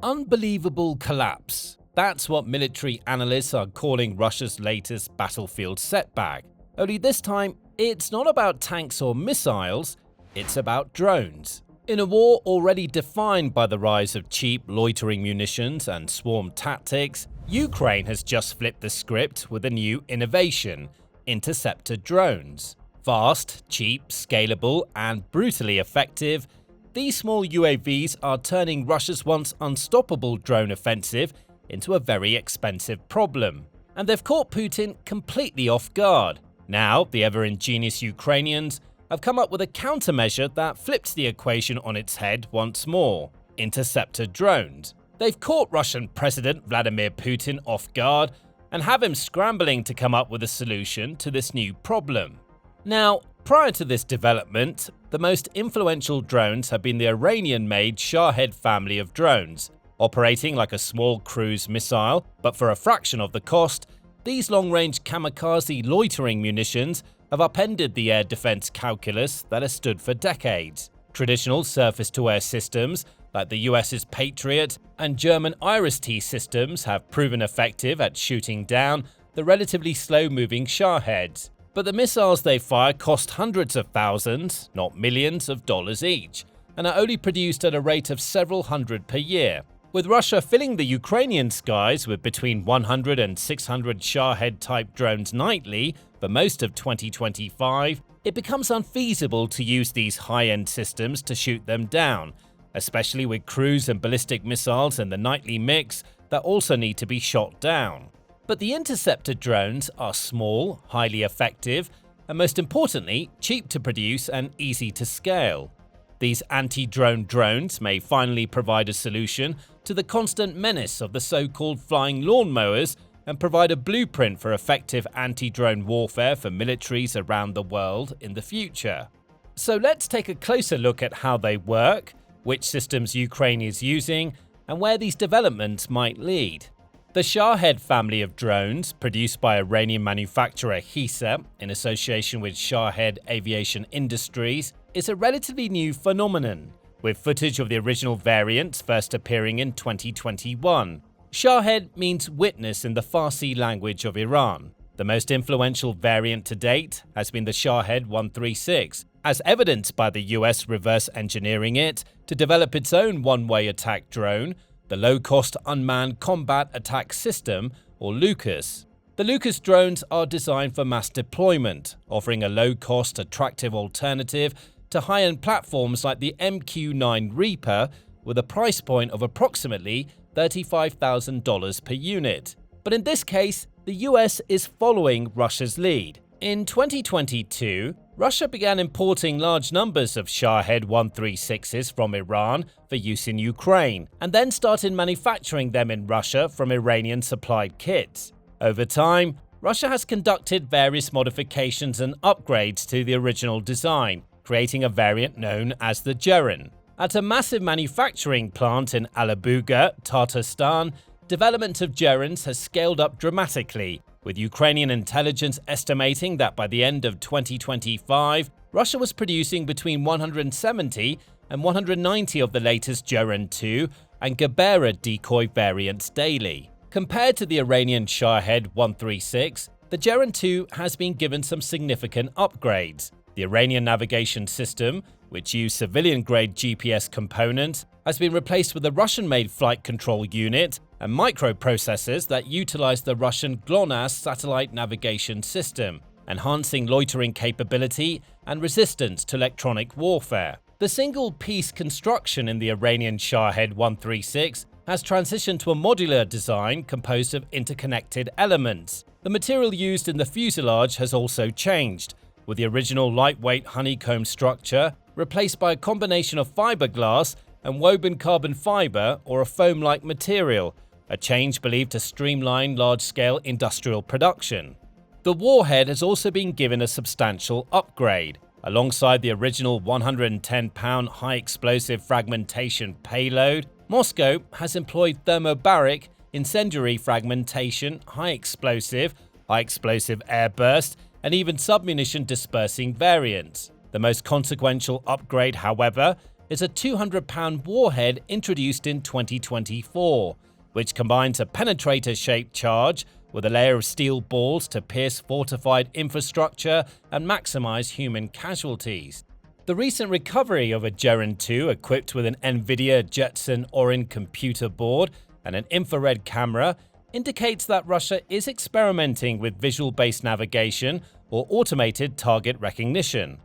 unbelievable collapse. That's what military analysts are calling Russia's latest battlefield setback. Only this time, it's not about tanks or missiles, it's about drones. In a war already defined by the rise of cheap, loitering munitions and swarm tactics, Ukraine has just flipped the script with a new innovation: Interceptor drones. Fast, cheap, scalable, and brutally effective, these small UAVs are turning Russia's once unstoppable drone offensive into a very expensive problem. And they've caught Putin completely off guard. Now, the ever-ingenious Ukrainians have come up with a countermeasure that flips the equation on its head once more: Interceptor drones. They've caught Russian President Vladimir Putin off guard and have him scrambling to come up with a solution to this new problem. Now, prior to this development, the most influential drones have been the Iranian-made Shahed family of drones. Operating like a small cruise missile, but for a fraction of the cost, these long-range kamikaze loitering munitions have upended the air defense calculus that has stood for decades. Traditional surface-to-air systems, like the US's Patriot and German Iris-T systems, have proven effective at shooting down the relatively slow-moving Shaheds. But the missiles they fire cost hundreds of thousands, not millions of dollars each, and are only produced at a rate of several hundred per year. With Russia filling the Ukrainian skies with between 100 and 600 Shahed-type drones nightly for most of 2025, it becomes unfeasible to use these high-end systems to shoot them down, especially with cruise and ballistic missiles in the nightly mix that also need to be shot down. But the Interceptor drones are small, highly effective, and most importantly, cheap to produce and easy to scale. These anti-drone drones may finally provide a solution to the constant menace of the so-called flying lawnmowers and provide a blueprint for effective anti-drone warfare for militaries around the world in the future. So let's take a closer look at how they work, which systems Ukraine is using, and where these developments might lead. The Shahed family of drones, produced by Iranian manufacturer HISA in association with Shahed Aviation Industries, is a relatively new phenomenon, with footage of the original variants first appearing in 2021. Shahed means witness in the Farsi language of Iran. The most influential variant to date has been the Shahed 136, as evidenced by the US reverse engineering it to develop its own one-way attack drone, the Low-Cost Unmanned Combat Attack System, or LUCAS. The LUCAS drones are designed for mass deployment, offering a low-cost, attractive alternative to high-end platforms like the MQ-9 Reaper, with a price point of approximately $35,000 per unit. But in this case, the US is following Russia's lead. In 2022, Russia began importing large numbers of Shahed 136s from Iran for use in Ukraine, and then started manufacturing them in Russia from Iranian-supplied kits. Over time, Russia has conducted various modifications and upgrades to the original design, creating a variant known as the Geran. At a massive manufacturing plant in Alabuga, Tatarstan, development of Gerans has scaled up dramatically, with Ukrainian intelligence estimating that by the end of 2025, Russia was producing between 170 and 190 of the latest Geran 2 and Gebera decoy variants daily. Compared to the Iranian Shahed 136, the Geran 2 has been given some significant upgrades. The Iranian navigation system, which used civilian-grade GPS components, has been replaced with a Russian-made flight control unit and microprocessors that utilize the Russian GLONASS satellite navigation system, enhancing loitering capability and resistance to electronic warfare. The single-piece construction in the Iranian Shahed 136 has transitioned to a modular design composed of interconnected elements. The material used in the fuselage has also changed, with the original lightweight honeycomb structure replaced by a combination of fiberglass and woven carbon fiber or a foam-like material, a change believed to streamline large-scale industrial production. The warhead has also been given a substantial upgrade. Alongside the original 110-pound high-explosive fragmentation payload, Moscow has employed thermobaric, incendiary fragmentation, high-explosive airburst, and even submunition dispersing variants. The most consequential upgrade, however, is a 200-pound warhead introduced in 2024, which combines a penetrator-shaped charge with a layer of steel balls to pierce fortified infrastructure and maximize human casualties. The recent recovery of a Geran 2 equipped with an NVIDIA Jetson Orin computer board and an infrared camera indicates that Russia is experimenting with visual-based navigation or automated target recognition.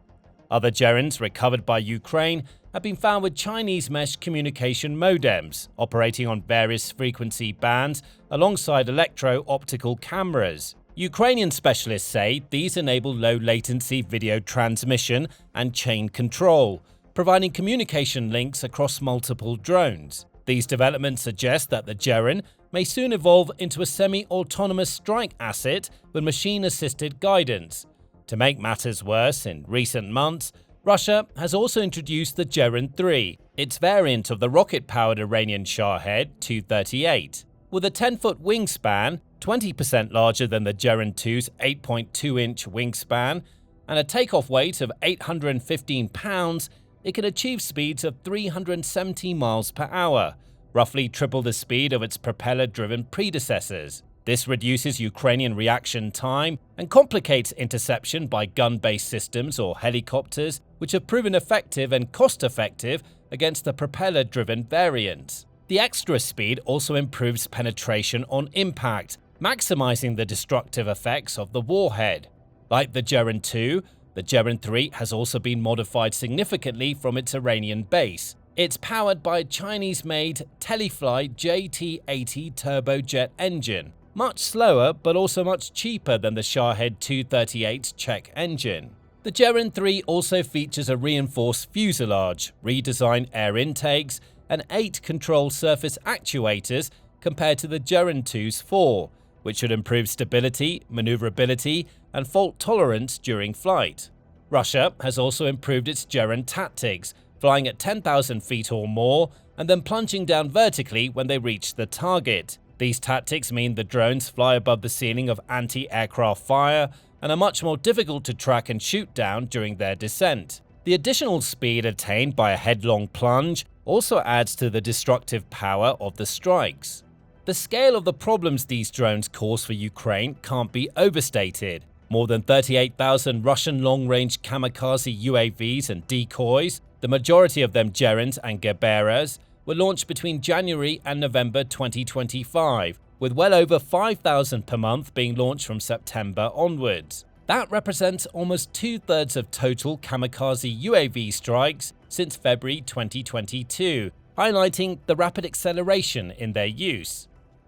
Other Gerans recovered by Ukraine have been found with Chinese mesh communication modems operating on various frequency bands alongside electro-optical cameras. Ukrainian specialists say these enable low-latency video transmission and chain control, providing communication links across multiple drones. These developments suggest that the Geran may soon evolve into a semi-autonomous strike asset with machine-assisted guidance. To make matters worse, in recent months, Russia has also introduced the Geran 3, its variant of the rocket-powered Iranian Shahed 238. With a 10-foot wingspan, 20% larger than the Geran 2's 8.2-inch wingspan, and a takeoff weight of 815 pounds, it can achieve speeds of 370 miles per hour, roughly triple the speed of its propeller-driven predecessors. This reduces Ukrainian reaction time and complicates interception by gun-based systems or helicopters, which have proven effective and cost-effective against the propeller-driven variants. The extra speed also improves penetration on impact, maximizing the destructive effects of the warhead. Like the Geran 2, the Geran 3 has also been modified significantly from its Iranian base. It's powered by a Chinese-made Telefly JT80 turbojet engine, much slower but also much cheaper than the Shahed 238's Czech engine. The Geran 3 also features a reinforced fuselage, redesigned air intakes, and 8 control surface actuators compared to the Geran 2's 4, which should improve stability, maneuverability, and fault tolerance during flight. Russia has also improved its Geran tactics, flying at 10,000 feet or more and then plunging down vertically when they reach the target. These tactics mean the drones fly above the ceiling of anti-aircraft fire and are much more difficult to track and shoot down during their descent. The additional speed attained by a headlong plunge also adds to the destructive power of the strikes. The scale of the problems these drones cause for Ukraine can't be overstated. More than 38,000 Russian long-range kamikaze UAVs and decoys, the majority of them Gerans and Gerberas, were launched between January and November 2025, with well over 5,000 per month being launched from September onwards. That represents almost two-thirds of total kamikaze UAV strikes since February 2022, highlighting the rapid acceleration in their use.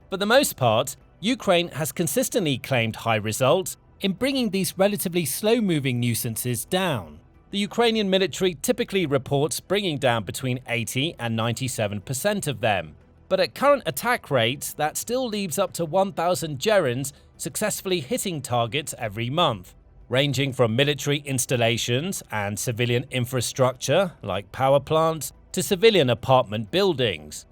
For the most part, Ukraine has consistently claimed high results in bringing these relatively slow-moving nuisances down. The Ukrainian military typically reports bringing down between 80 and 97% of them, but at current attack rates, that still leaves up to 1,000 Gerans successfully hitting targets every month, ranging from military installations and civilian infrastructure like power plants to civilian apartment buildings.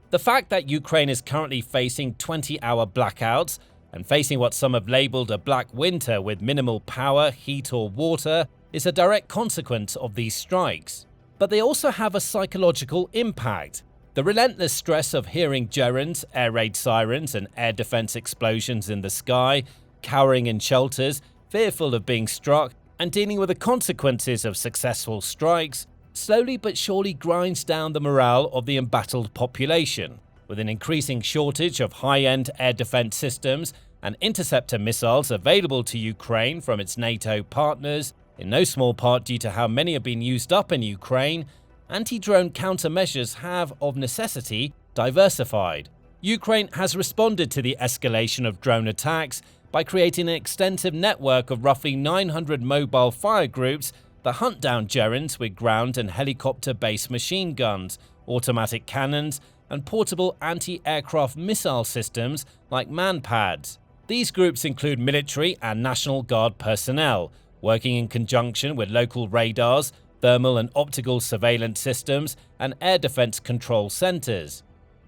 The fact that Ukraine is currently facing 20-hour blackouts and facing what some have labeled a black winter with minimal power, heat or water is a direct consequence of these strikes. But they also have a psychological impact. The relentless stress of hearing Gerans, air raid sirens and air defense explosions in the sky, cowering in shelters, fearful of being struck, and dealing with the consequences of successful strikes, slowly but surely grinds down the morale of the embattled population. With an increasing shortage of high-end air defense systems and interceptor missiles available to Ukraine from its NATO partners, in no small part due to how many have been used up in Ukraine, anti-drone countermeasures have, of necessity, diversified. Ukraine has responded to the escalation of drone attacks by creating an extensive network of roughly 900 mobile fire groups that hunt down Gerans with ground and helicopter-based machine guns, automatic cannons, and portable anti-aircraft missile systems like MANPADS. These groups include military and National Guard personnel, working in conjunction with local radars, thermal and optical surveillance systems, and air defense control centers.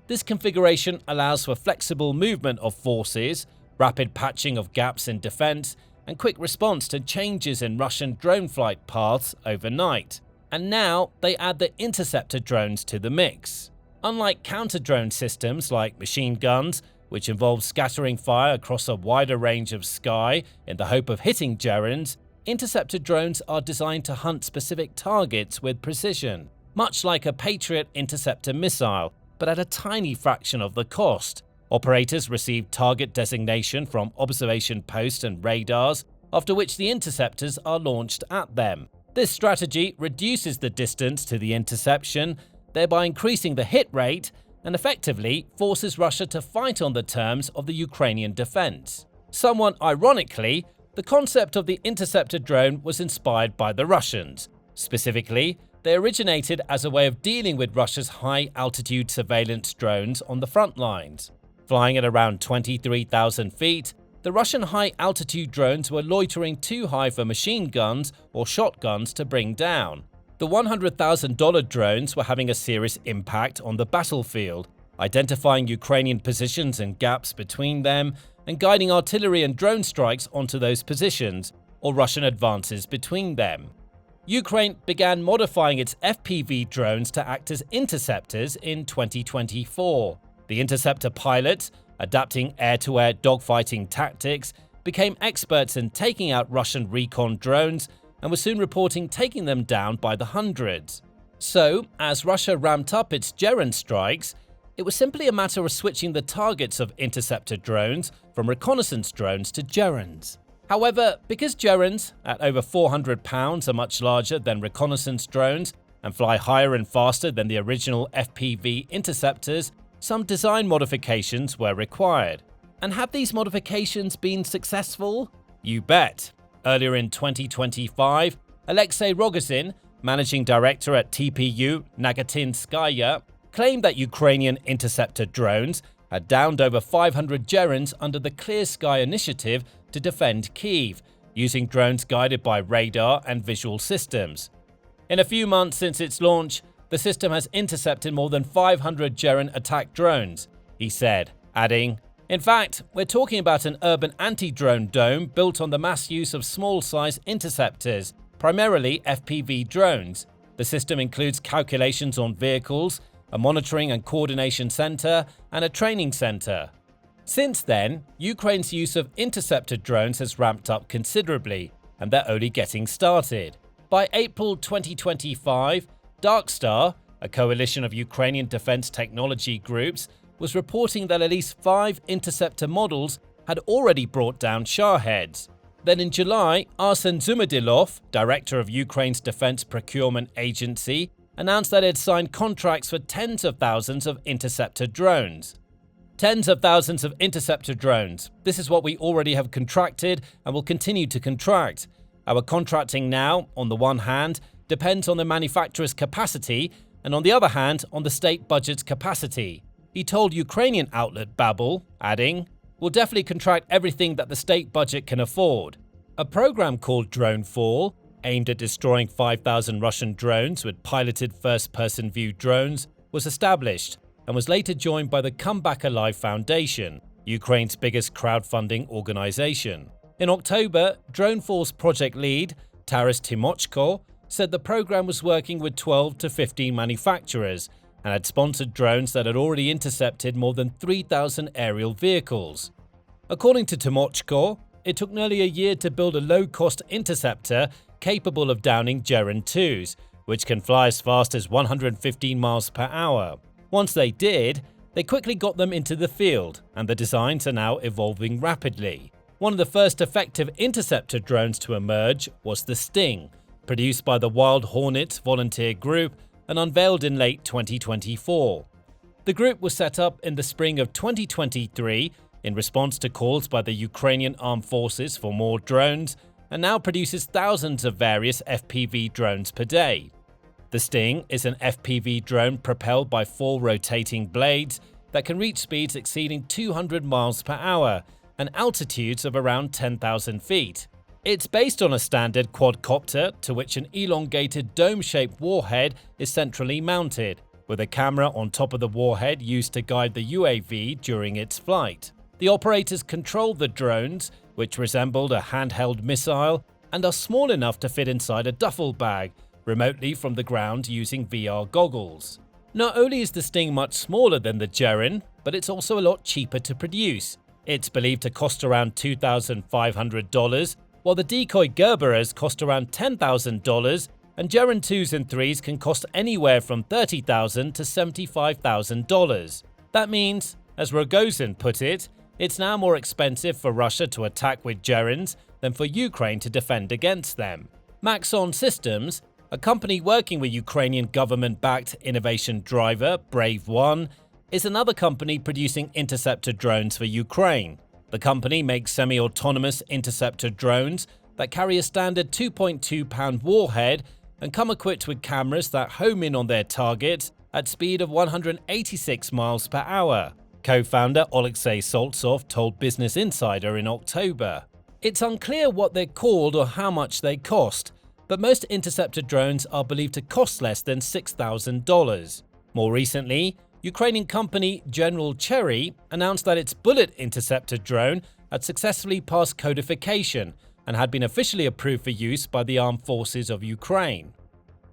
This configuration allows for flexible movement of forces, rapid patching of gaps in defense, and quick response to changes in Russian drone flight paths overnight. And now they add the interceptor drones to the mix. Unlike counter-drone systems like machine guns, which involve scattering fire across a wider range of sky in the hope of hitting gerunds, interceptor drones are designed to hunt specific targets with precision, much like a Patriot interceptor missile, but at a tiny fraction of the cost. Operators receive target designation from observation posts and radars, after which the interceptors are launched at them. This strategy reduces the distance to the interception, thereby increasing the hit rate, and effectively forces Russia to fight on the terms of the Ukrainian defense. Somewhat ironically, the concept of the interceptor drone was inspired by the Russians. Specifically, they originated as a way of dealing with Russia's high-altitude surveillance drones on the front lines. Flying at around 23,000 feet, the Russian high-altitude drones were loitering too high for machine guns or shotguns to bring down. The $100,000 drones were having a serious impact on the battlefield, identifying Ukrainian positions and gaps between them, and guiding artillery and drone strikes onto those positions, or Russian advances between them. Ukraine began modifying its FPV drones to act as interceptors in 2024. The interceptor pilots, adapting air-to-air dogfighting tactics, became experts in taking out Russian recon drones and were soon reporting taking them down by the hundreds. So, as Russia ramped up its Geran strikes, it was simply a matter of switching the targets of interceptor drones from reconnaissance drones to Gerans. However, because Gerans, at over 400 pounds, are much larger than reconnaissance drones and fly higher and faster than the original FPV interceptors, some design modifications were required. And have these modifications been successful? You bet. Earlier in 2025, Alexei Rogozin, managing director at TPU Nagatinskaya, claimed that Ukrainian interceptor drones had downed over 500 Gerans under the Clear Sky initiative to defend Kyiv, using drones guided by radar and visual systems. In a few months since its launch, the system has intercepted more than 500 Geran attack drones, he said, adding, "In fact, we're talking about an urban anti-drone dome built on the mass use of small-size interceptors, primarily FPV drones. The system includes calculations on vehicles, a monitoring and coordination center, and a training center." Since then, Ukraine's use of interceptor drones has ramped up considerably, and they're only getting started. By April 2025, Darkstar, a coalition of Ukrainian defense technology groups, was reporting that at least 5 interceptor models had already brought down Shaheds. Then in July, Arsen Zumadilov, director of Ukraine's defense procurement agency, announced that it had signed contracts for tens of thousands of interceptor drones. Tens of thousands of interceptor drones. This is what we already have contracted and will continue to contract. Our contracting now, on the one hand, depends on the manufacturer's capacity and on the other hand, on the state budget's capacity. He told Ukrainian outlet Babel, adding, "We'll definitely contract everything that the state budget can afford." A program called Dronefall, aimed at destroying 5,000 Russian drones with piloted first-person view drones, was established and was later joined by the Come Back Alive Foundation, Ukraine's biggest crowdfunding organization. In October, Dronefall's project lead, Taras Timochko, said the program was working with 12 to 15 manufacturers and had sponsored drones that had already intercepted more than 3,000 aerial vehicles. According to Timochko, it took nearly a year to build a low-cost interceptor capable of downing Geran 2s, which can fly as fast as 115 miles per hour. Once they did, they quickly got them into the field, and the designs are now evolving rapidly. One of the first effective interceptor drones to emerge was the Sting, produced by the Wild Hornet volunteer group and unveiled in late 2024. The group was set up in the spring of 2023 in response to calls by the Ukrainian Armed Forces for more drones, and now produces thousands of various FPV drones per day. The Sting is an FPV drone propelled by 4 rotating blades that can reach speeds exceeding 200 miles per hour and altitudes of around 10,000 feet. It's based on a standard quadcopter to which an elongated dome-shaped warhead is centrally mounted, with a camera on top of the warhead used to guide the UAV during its flight. The operators control the drones, which resembled a handheld missile and are small enough to fit inside a duffel bag, remotely from the ground using VR goggles. Not only is the Sting much smaller than the Geran, but it's also a lot cheaper to produce. It's believed to cost around $2,500, while the decoy Gerberas cost around $10,000, and Geran 2s and 3s can cost anywhere from $30,000 to $75,000. That means, as Rogozin put it, it's now more expensive for Russia to attack with Gerans than for Ukraine to defend against them. Maxon Systems, a company working with Ukrainian government-backed innovation driver Brave One, is another company producing interceptor drones for Ukraine. The company makes semi-autonomous interceptor drones that carry a standard 2.2-pound warhead and come equipped with cameras that home in on their targets at speed of 186 miles per hour. Co-founder Oleksiy Soltsov told Business Insider in October. It's unclear what they're called or how much they cost, but most interceptor drones are believed to cost less than $6,000. More recently, Ukrainian company General Cherry announced that its Bullet interceptor drone had successfully passed codification and had been officially approved for use by the armed forces of Ukraine.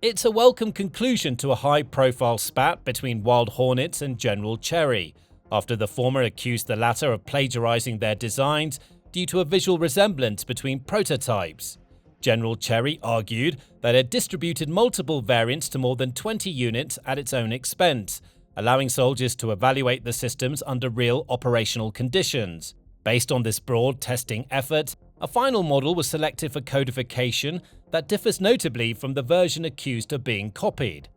It's a welcome conclusion to a high-profile spat between Wild Hornets and General Cherry, after the former accused the latter of plagiarizing their designs due to a visual resemblance between prototypes. General Cherry argued that it distributed multiple variants to more than 20 units at its own expense, allowing soldiers to evaluate the systems under real operational conditions. Based on this broad testing effort, a final model was selected for codification that differs notably from the version accused of being copied.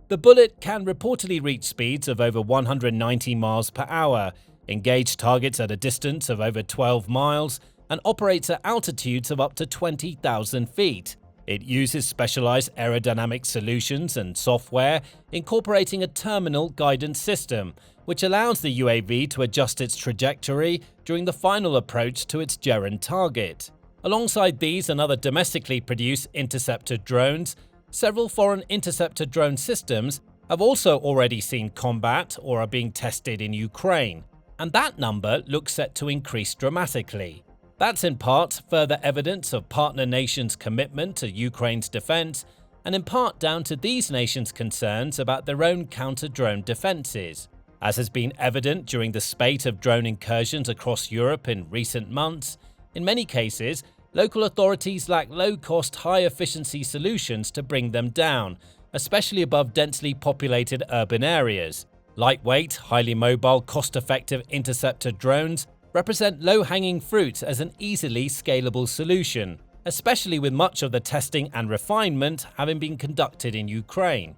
The Bullet can reportedly reach speeds of over 190 miles per hour, engage targets at a distance of over 12 miles, and operates at altitudes of up to 20,000 feet. It uses specialized aerodynamic solutions and software, incorporating a terminal guidance system, which allows the UAV to adjust its trajectory during the final approach to its Geran target. Alongside these and other domestically produced interceptor drones, several foreign interceptor drone systems have also already seen combat or are being tested in Ukraine, and that number looks set to increase dramatically. That's in part further evidence of partner nations' commitment to Ukraine's defense, and in part down to these nations' concerns about their own counter-drone defenses. As has been evident during the spate of drone incursions across Europe in recent months, in many cases, local authorities lack low-cost, high-efficiency solutions to bring them down, especially above densely populated urban areas. Lightweight, highly mobile, cost-effective interceptor drones represent low-hanging fruit as an easily scalable solution, especially with much of the testing and refinement having been conducted in Ukraine.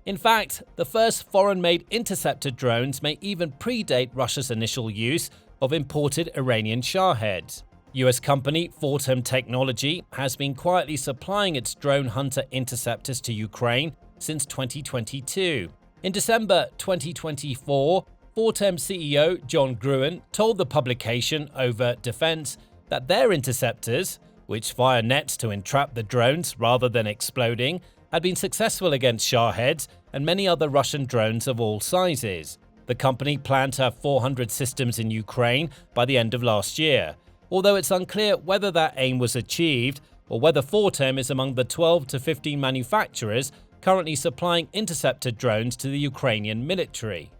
In fact, the first foreign-made interceptor drones may even predate Russia's initial use of imported Iranian Shaheds. US company Fortem Technology has been quietly supplying its drone hunter interceptors to Ukraine since 2022. In December 2024, Fortem CEO John Gruen told the publication Over Defense that their interceptors, which fire nets to entrap the drones rather than exploding, had been successful against Shaheds and many other Russian drones of all sizes. The company planned to have 400 systems in Ukraine by the end of last year, although it's unclear whether that aim was achieved or whether Fortem is among the 12 to 15 manufacturers currently supplying interceptor drones to the Ukrainian military.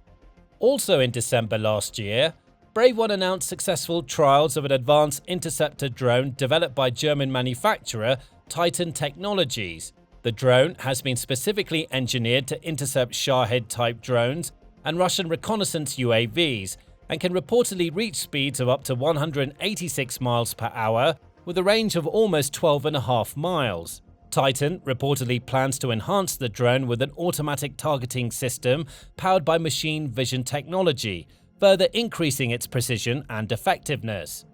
Also in December last year, Brave One announced successful trials of an advanced interceptor drone developed by German manufacturer Titan Technologies. The drone has been specifically engineered to intercept Shahed-type drones and Russian reconnaissance UAVs, and can reportedly reach speeds of up to 186 miles per hour with a range of almost 12.5 miles. Titan reportedly plans to enhance the drone with an automatic targeting system powered by machine vision technology, further increasing its precision and effectiveness.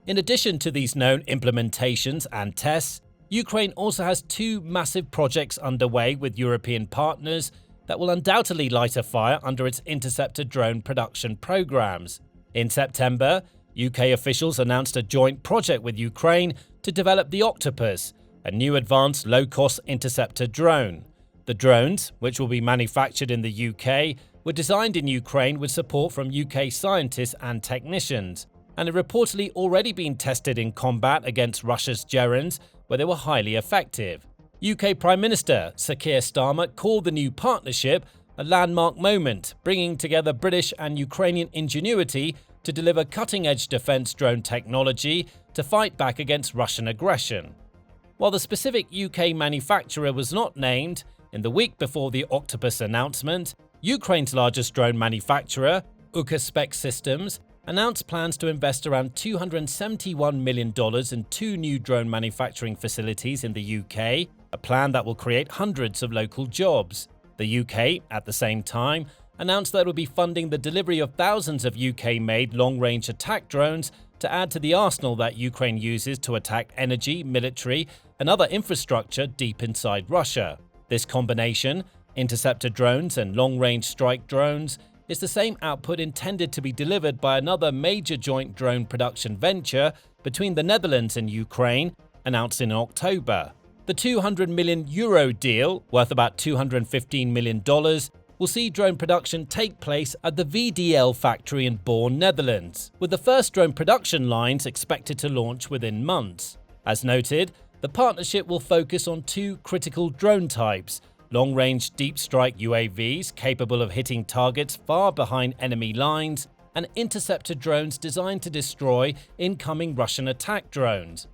In addition to these known implementations and tests, Ukraine also has two massive projects underway with European partners that will undoubtedly light a fire under its interceptor drone production programs. In September, UK officials announced a joint project with Ukraine to develop the Octopus, a new advanced low-cost interceptor drone. The drones, which will be manufactured in the UK, were designed in Ukraine with support from UK scientists and technicians, and have reportedly already been tested in combat against Russia's Gerans, where they were highly effective. UK Prime Minister Sir Keir Starmer called the new partnership a landmark moment, bringing together British and Ukrainian ingenuity to deliver cutting-edge defence drone technology to fight back against Russian aggression. While the specific UK manufacturer was not named, in the week before the Octopus announcement, Ukraine's largest drone manufacturer, Ukspec Systems, announced plans to invest around $271 million in 2 new drone manufacturing facilities in the UK, a plan that will create hundreds of local jobs. The UK, at the same time, announced that it will be funding the delivery of thousands of UK-made long-range attack drones to add to the arsenal that Ukraine uses to attack energy, military, and other infrastructure deep inside Russia. This combination, interceptor drones and long-range strike drones, is the same output intended to be delivered by another major joint drone production venture between the Netherlands and Ukraine, announced in October. The €200 million deal, worth about $215 million, will see drone production take place at the VDL factory in Born, Netherlands, with the first drone production lines expected to launch within months. As noted, the partnership will focus on 2 critical drone types: long-range deep strike UAVs capable of hitting targets far behind enemy lines, and interceptor drones designed to destroy incoming Russian attack drones.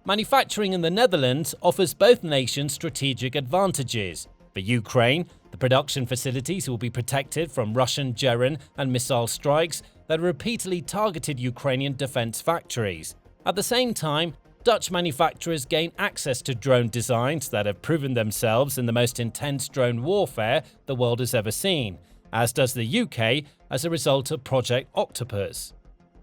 Manufacturing in the Netherlands offers both nations strategic advantages. For Ukraine, the production facilities will be protected from Russian Geran and missile strikes that have repeatedly targeted Ukrainian defense factories. At the same time, Dutch manufacturers gain access to drone designs that have proven themselves in the most intense drone warfare the world has ever seen, as does the UK as a result of Project Octopus.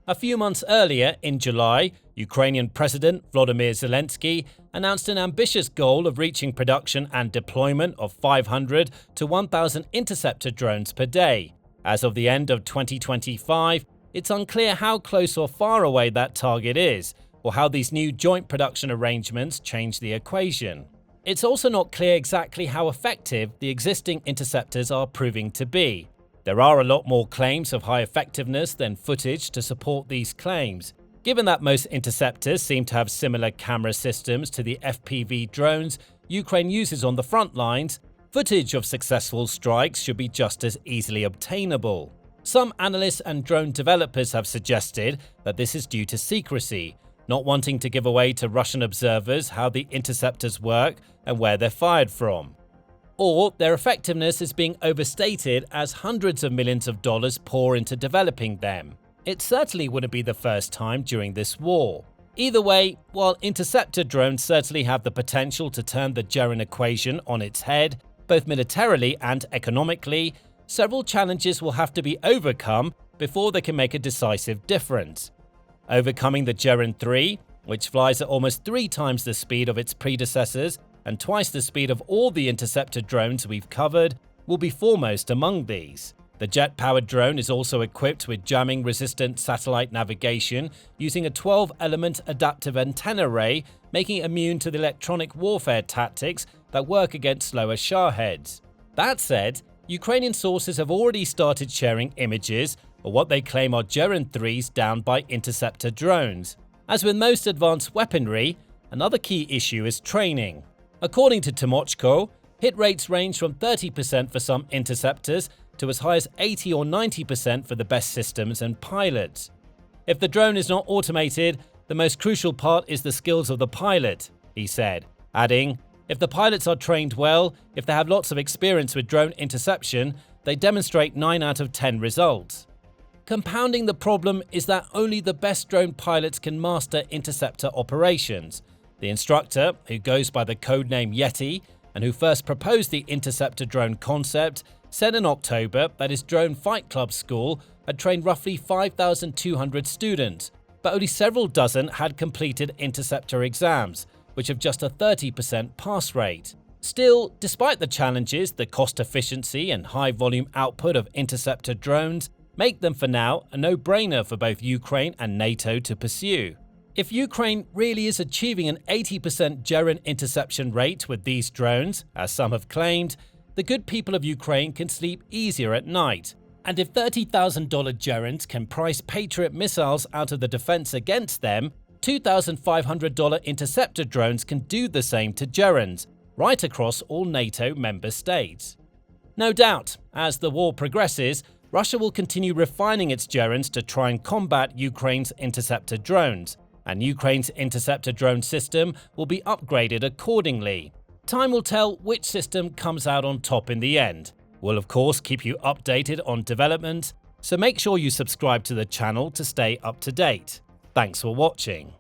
A few months earlier, in July, Ukrainian President Volodymyr Zelensky announced an ambitious goal of reaching production and deployment of 500 to 1,000 interceptor drones per day. As of the end of 2025, it's unclear how close or far away that target is, or how these new joint production arrangements change the equation. It's also not clear exactly how effective the existing interceptors are proving to be. There are a lot more claims of high effectiveness than footage to support these claims. Given that most interceptors seem to have similar camera systems to the FPV drones Ukraine uses on the front lines, footage of successful strikes should be just as easily obtainable. Some analysts and drone developers have suggested that this is due to secrecy, not wanting to give away to Russian observers how the interceptors work and where they're fired from. Or their effectiveness is being overstated as hundreds of millions of dollars pour into developing them. It certainly wouldn't be the first time during this war. Either way, while interceptor drones certainly have the potential to turn the Geran equation on its head, both militarily and economically, several challenges will have to be overcome before they can make a decisive difference. Overcoming the Geran 3, which flies at almost 3 times the speed of its predecessors and twice the speed of all the interceptor drones we've covered, will be foremost among these. The jet-powered drone is also equipped with jamming-resistant satellite navigation using a 12-element adaptive antenna array, making it immune to the electronic warfare tactics that work against slower Shaheds. That said, Ukrainian sources have already started sharing images of what they claim are Geran 3s downed by interceptor drones. As with most advanced weaponry, another key issue is training. According to Tomochko, hit rates range from 30% for some interceptors to as high as 80 or 90% for the best systems and pilots. If the drone is not automated, the most crucial part is the skills of the pilot, he said, adding, if the pilots are trained well, if they have lots of experience with drone interception, they demonstrate 9 out of 10 results. Compounding the problem is that only the best drone pilots can master interceptor operations. The instructor, who goes by the codename Yeti, and who first proposed the interceptor drone concept, said in October that his drone fight club school had trained roughly 5,200 students, but only several dozen had completed interceptor exams, which have just a 30% pass rate. Still, despite the challenges, the cost efficiency and high volume output of interceptor drones make them for now a no-brainer for both Ukraine and NATO to pursue. If Ukraine really is achieving an 80% Geran interception rate with these drones, as some have claimed, the good people of Ukraine can sleep easier at night. And if $30,000 Gerans can price Patriot missiles out of the defense against them, $2,500 interceptor drones can do the same to Gerans, right across all NATO member states. No doubt, as the war progresses, Russia will continue refining its Gerans to try and combat Ukraine's Interceptor drones, and Ukraine's Interceptor drone system will be upgraded accordingly. Time will tell which system comes out on top in the end. We'll of course keep you updated on development, so make sure you subscribe to the channel to stay up to date. Thanks for watching.